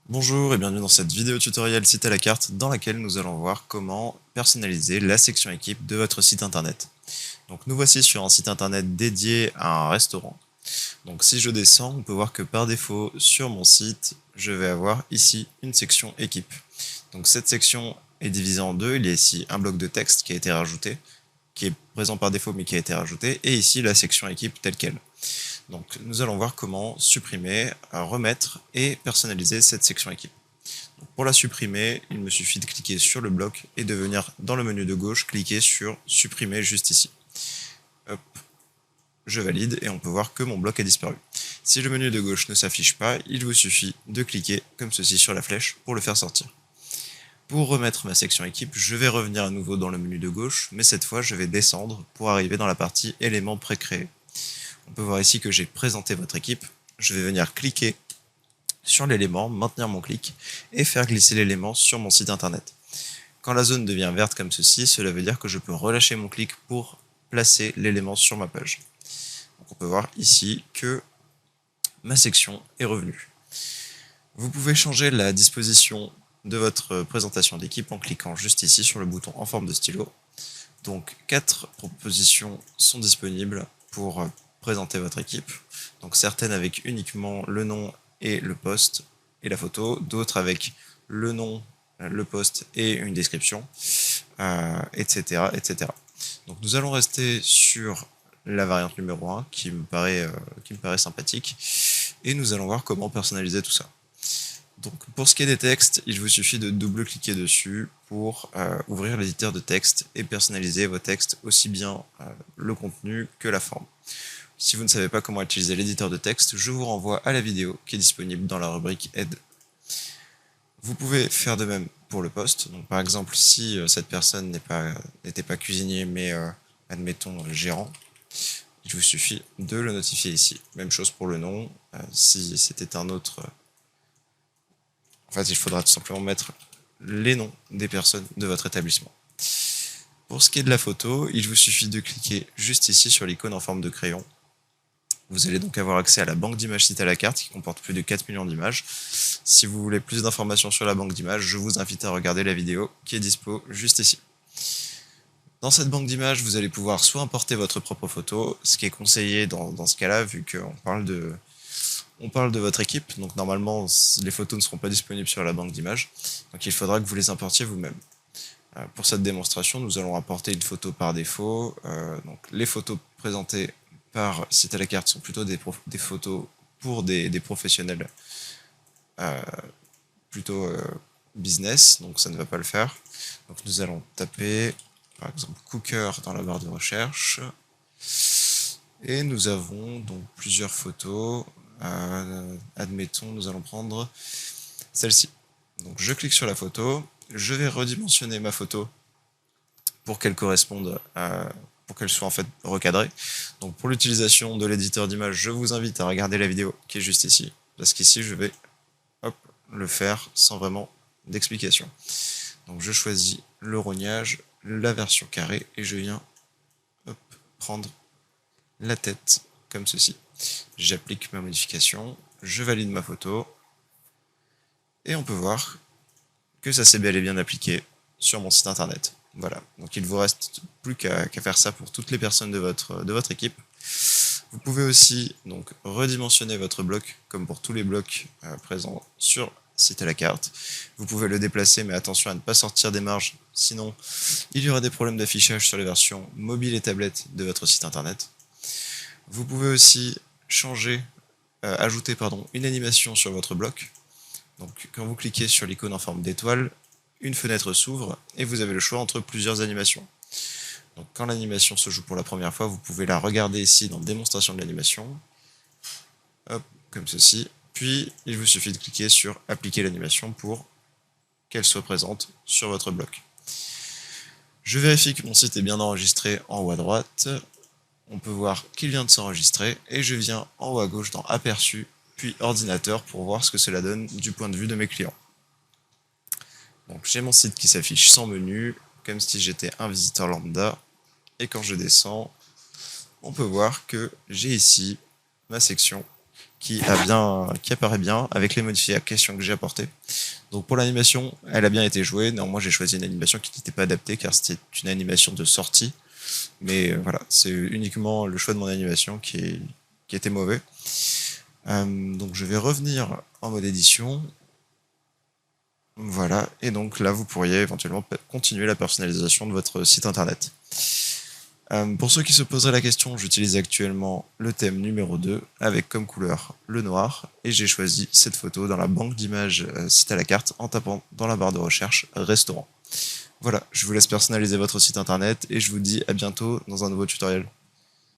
Bonjour et bienvenue dans cette vidéo tutoriel site à la carte dans laquelle nous allons voir comment personnaliser la section équipe de votre site internet. Donc nous voici sur un site internet dédié à un restaurant. Donc si je descends, on peut voir que par défaut sur mon site, je vais avoir ici une section équipe. Donc cette section est divisée en deux, il y a ici un bloc de texte qui a été rajouté, qui est présent par défaut mais qui a été rajouté, et ici la section équipe telle quelle. Donc nous allons voir comment supprimer, remettre et personnaliser cette section équipe. Donc, pour la supprimer, il me suffit de cliquer sur le bloc et de venir dans le menu de gauche, cliquer sur supprimer juste ici. Hop, je valide et on peut voir que mon bloc a disparu. Si le menu de gauche ne s'affiche pas, il vous suffit de cliquer comme ceci sur la flèche pour le faire sortir. Pour remettre ma section équipe, je vais revenir à nouveau dans le menu de gauche, mais cette fois je vais descendre pour arriver dans la partie éléments précréés. On peut voir ici que j'ai présenté votre équipe. Je vais venir cliquer sur l'élément, maintenir mon clic et faire glisser l'élément sur mon site internet. Quand la zone devient verte comme ceci, cela veut dire que je peux relâcher mon clic pour placer l'élément sur ma page. Donc on peut voir ici que ma section est revenue. Vous pouvez changer la disposition de votre présentation d'équipe en cliquant juste ici sur le bouton en forme de stylo. Donc 4 propositions sont disponibles pour présenter votre équipe. Donc certaines avec uniquement le nom et le post et la photo, d'autres avec le nom, le post et une description, etc., etc. Donc nous allons rester sur la variante numéro 1 qui me paraît sympathique et nous allons voir comment personnaliser tout ça. Donc pour ce qui est des textes, il vous suffit de double-cliquer dessus pour ouvrir l'éditeur de texte et personnaliser vos textes, aussi bien le contenu que la forme. Si vous ne savez pas comment utiliser l'éditeur de texte, je vous renvoie à la vidéo qui est disponible dans la rubrique aide. Vous pouvez faire de même pour le poste. Donc par exemple, si cette personne n'était pas cuisinier mais admettons gérant, il vous suffit de le notifier ici. Même chose pour le nom. Si c'était un autre... En fait, il faudra tout simplement mettre les noms des personnes de votre établissement. Pour ce qui est de la photo, il vous suffit de cliquer juste ici sur l'icône en forme de crayon. Vous allez donc avoir accès à la banque d'images site à la carte qui comporte plus de 4 millions d'images. Si vous voulez plus d'informations sur la banque d'images, je vous invite à regarder la vidéo qui est dispo juste ici. Dans cette banque d'images, vous allez pouvoir soit importer votre propre photo, ce qui est conseillé dans ce cas-là, vu qu'on parle de votre équipe, donc normalement les photos ne seront pas disponibles sur la banque d'images, donc il faudra que vous les importiez vous-même. Pour cette démonstration, nous allons apporter une photo par défaut. Donc les photos présentées par site à la carte sont plutôt des photos pour des professionnels plutôt business, donc ça ne va pas le faire. Donc nous allons taper par exemple cooker dans la barre de recherche et nous avons donc plusieurs photos. Admettons, nous allons prendre celle-ci. Donc je clique sur la photo, je vais redimensionner ma photo pour qu'elle corresponde pour qu'elle soit en fait recadrée. Donc pour l'utilisation de l'éditeur d'image, je vous invite à regarder la vidéo qui est juste ici, parce qu'ici je vais le faire sans vraiment d'explication. Donc je choisis le rognage, la version carrée, et je viens prendre la tête comme ceci. J'applique ma modification, je valide ma photo, et on peut voir que ça s'est bel et bien appliqué sur mon site internet. Voilà, donc il ne vous reste plus qu'à faire ça pour toutes les personnes de votre équipe. Vous pouvez aussi donc redimensionner votre bloc, comme pour tous les blocs présents sur site à la carte. Vous pouvez le déplacer, mais attention à ne pas sortir des marges, sinon il y aura des problèmes d'affichage sur les versions mobiles et tablettes de votre site internet. Vous pouvez aussi ajouter une animation sur votre bloc. Donc quand vous cliquez sur l'icône en forme d'étoile, une fenêtre s'ouvre et vous avez le choix entre plusieurs animations. Donc quand l'animation se joue pour la première fois, vous pouvez la regarder ici dans démonstration de l'animation. Hop, comme ceci. Puis il vous suffit de cliquer sur appliquer l'animation pour qu'elle soit présente sur votre bloc. Je vérifie que mon site est bien enregistré en haut à droite. On peut voir qu'il vient de s'enregistrer et je viens en haut à gauche dans aperçu puis ordinateur pour voir ce que cela donne du point de vue de mes clients. Donc j'ai mon site qui s'affiche sans menu, comme si j'étais un visiteur lambda, et quand je descends, on peut voir que j'ai ici ma section qui apparaît bien avec les modifications que j'ai apportées. Donc pour l'animation, elle a bien été jouée. Néanmoins, j'ai choisi une animation qui n'était pas adaptée car c'était une animation de sortie. Mais voilà, c'est uniquement le choix de mon animation qui était mauvais. Donc je vais revenir en mode édition. Voilà, et donc là vous pourriez éventuellement continuer la personnalisation de votre site internet. Pour ceux qui se poseraient la question, j'utilise actuellement le thème numéro 2 avec comme couleur le noir et j'ai choisi cette photo dans la banque d'images site à la carte en tapant dans la barre de recherche restaurant. Voilà, je vous laisse personnaliser votre site internet et je vous dis à bientôt dans un nouveau tutoriel.